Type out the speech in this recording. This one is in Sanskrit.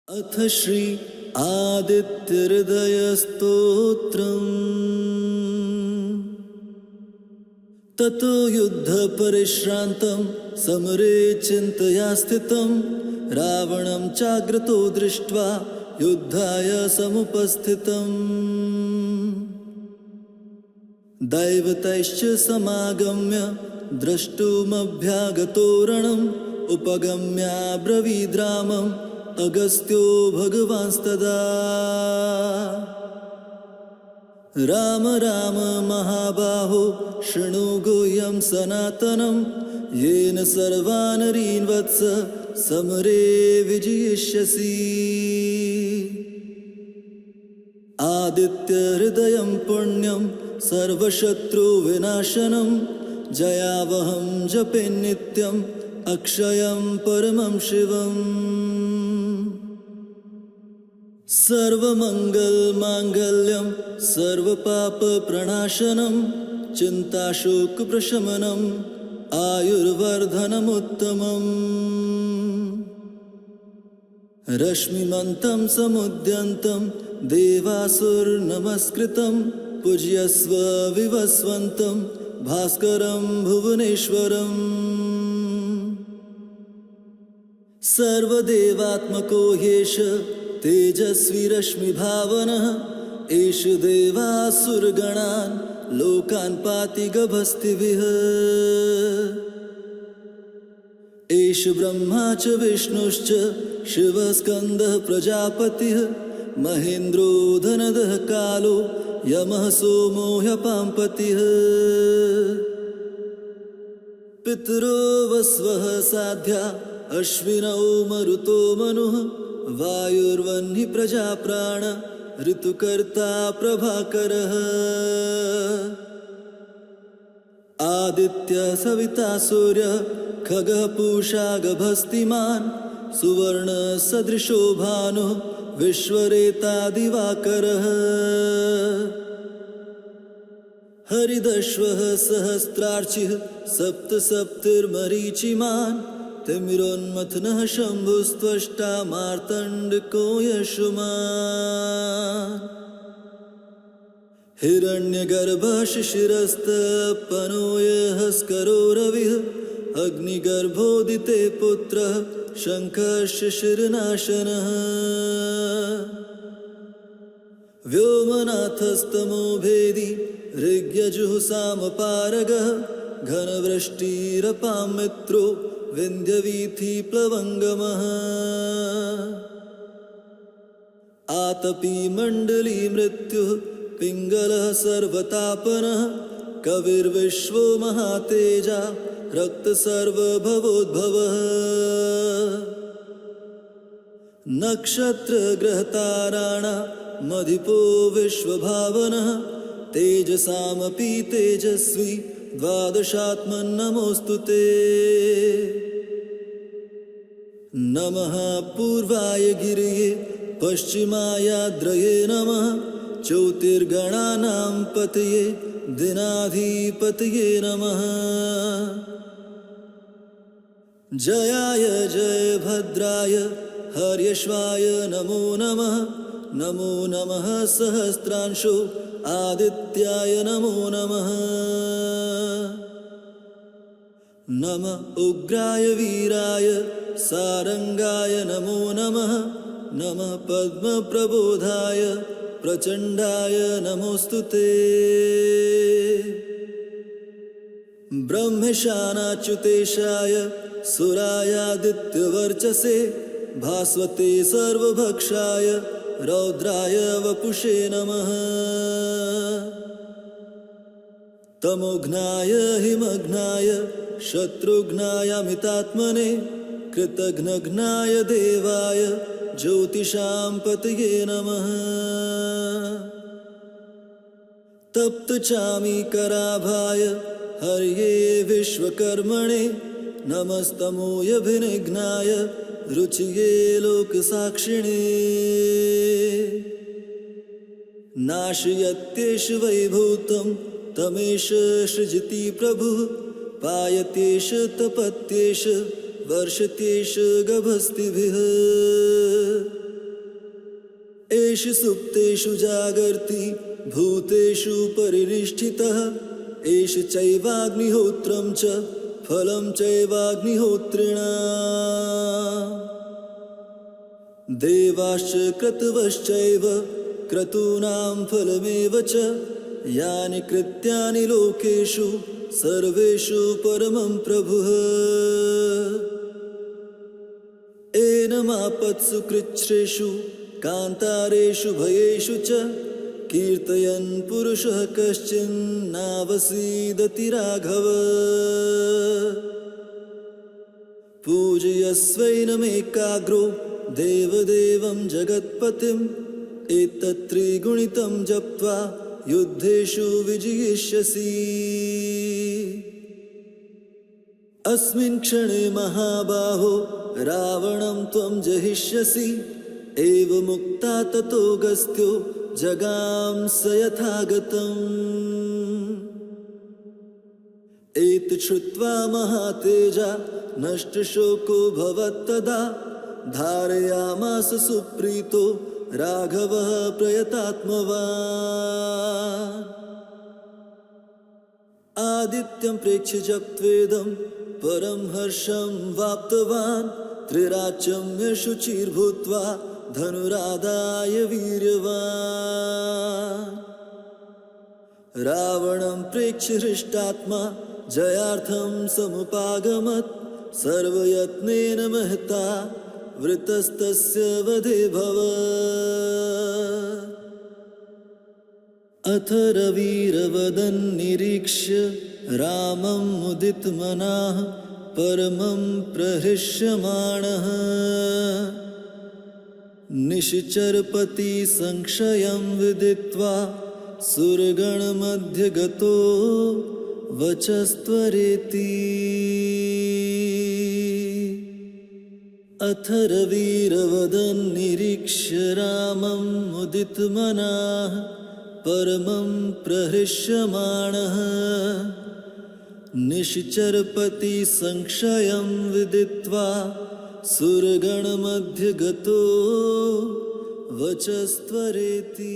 अथ श्री आदित्यहृदयस्तोत्रम्। ततो युद्धपरिश्रान्तं समरे चिन्तया स्थितं रावणं चाग्रतो दृष्ट्वा युद्धाय समुपस्थितम्। दैवतैश्च समागम्य द्रष्टुमभ्यागतो रणम् उपगम्याब्रवीद्रामम् अगस्त्यो भगवांस्तदा। राम राम महाबाहो शृणु गुह्यं सनातनं येन सर्वानरीन् वत्स समरे विजयिष्यसि। आदित्यहृदयं पुण्यं सर्वशत्रुविनाशनं जयावहं जपे नित्यम् अक्षयं परमं शिवम्। सर्वमङ्गलमाङ्गल्यं सर्वपापप्रणाशनं चिन्ताशोकप्रशमनम् आयुर्वर्धनमुत्तमम्। रश्मिमन्तं समुद्यन्तं देवासुरनमस्कृतं पूज्यस्व विवस्वन्तं भास्करं भुवनेश्वरम्। सर्वदेवात्मको ह्येष तेजस्वी रश्मिभावनः एष देवासुरगणान् लोकान् पाति गभस्तिभिः। एष ब्रह्मा च विष्णुश्च शिवस्कन्दः प्रजापतिः महेन्द्रो धनदः कालो यमः सोमो ह्यपाम्पतिः। पितरो वस्वः साध्या अश्विनौ मरुतो मनुः वायुर्वह्नि प्रजाप्राण ऋतुकर्ता प्रभाकरः। आदित्य सविता सूर्य खगः पूषा गभस्तिमान् सुवर्ण सदृशो भानुः विश्वरेता दिवाकरः। हरिदश्वः सहस्रार्चिः सप्त सप्तिर्मरीचिमान् तिमिरोन्मथनः शम्भुस्त्वष्टा मार्तण्डको यशुमान्। हिरण्यगर्भः शिशिरस्तपनो यःस्करो रविः अग्निगर्भोदिते पुत्रः शङ्खः शिशिरनाशनः। व्योमनाथस्तमो भेदी ऋग्यजुः सामपारगः घनवृष्टिरपां मित्रो विन्ध्यवीथि प्लवङ्गमः। आतपी मण्डली मृत्युः पिङ्गलः सर्वतापनः कविर्विश्वो महातेजा रक्तसर्वभवोद्भवः। नक्षत्रग्रहताराणामधिपो विश्वभावनः तेजसामपि तेजस्वी द्वादशात्मन्नमोऽस्तु ते। नमः पूर्वाय गिरये पश्चिमायाद्रये नमः ज्योतिर्गणानां पतये दिनाधिपतये नमः। जयाय जयभद्राय हर्यश्वाय नमो नमः। नमो नमः सहस्रांशो आदित्याय नमो नमः। नमः उग्राय वीराय सारंगाय नमो नमः। नमः पद्मप्रबोधाय प्रचण्डाय नमोऽस्तु ते। ब्रह्मेशानाच्युतेशाय सुरायादित्यवर्चसे भास्वते सर्वभक्षाय रौद्राय वपुषे नमः। तमोघ्नाय हिमघ्नाय शत्रुघ्नायामितात्मने कृतघ्नघ्नाय देवाय ज्योतिषां पतये नमः। तप्तचामीकराभाय हर्ये विश्वकर्मणे नमस्तमोऽभिनिघ्नाय रुचिये लोकसाक्षिणे। नाशयत्येष वैभूतं तमेष सृजति प्रभुः पायत्येष तपत्येष वर्षत्येष गभस्तिभिः। स्वप्नेषु सुप्तेषु जागर्ति भूतेषु परिनिष्ठितः एष चैवाग्निहोत्रं च फलं चैवाग्निहोत्रिणाम् देवाश्च क्रतवश्चैव क्रतूनां फलमेव च यानि कृत्यानि लोकेषु सर्वेषु परमं प्रभुः एनमापत्सु कृच्छ्रेषु कान्तारेषु भयेषु च कीर्तयन् पुरुषः कश्चिन्नावसीदति राघव पूजयस्वैनमेकाग्रो देवदेवं जगत्पतिम् एतत्त्रिगुणितं जप्त्वा युद्धेषु विजयिष्यसि अस्मिन् क्षणे महाबाहो रावणं त्वं जहिष्यसि एवमुक्ता ततो गस्त्यो जगांस यथागतम् एतत् श्रुत्वा महातेजा नष्टशोको भवत्तदा धारयामास सुप्रीतो राघवः प्रयतात्मवान् आदित्यं प्रेक्ष्य जप्त्वेदं परं हर्षं वाप्तवान् त्रिराच्यं शुचिर्भूत्वा धनुरादाय वीर्यवान् रावणं प्रेक्ष्य हृष्टात्मा जयार्थं समुपागमत् सर्वयत्नेन महता वृतस्तस्य वधे भवत् अथ रविरवदन्निरीक्ष्य रामं मुदितमनाः परमं प्रहृष्यमाणः निश्चरपति संशयं विदित्वा सुरगणमध्यगतो वचस्त्वरेति अथ रविरवदन्निरीक्ष्य रामं मुदितमनाः परमं प्रहृष्यमाणः निश्चरपति संशयं विदित्वा सुरगणमध्यगतो वचस्त्वरेति।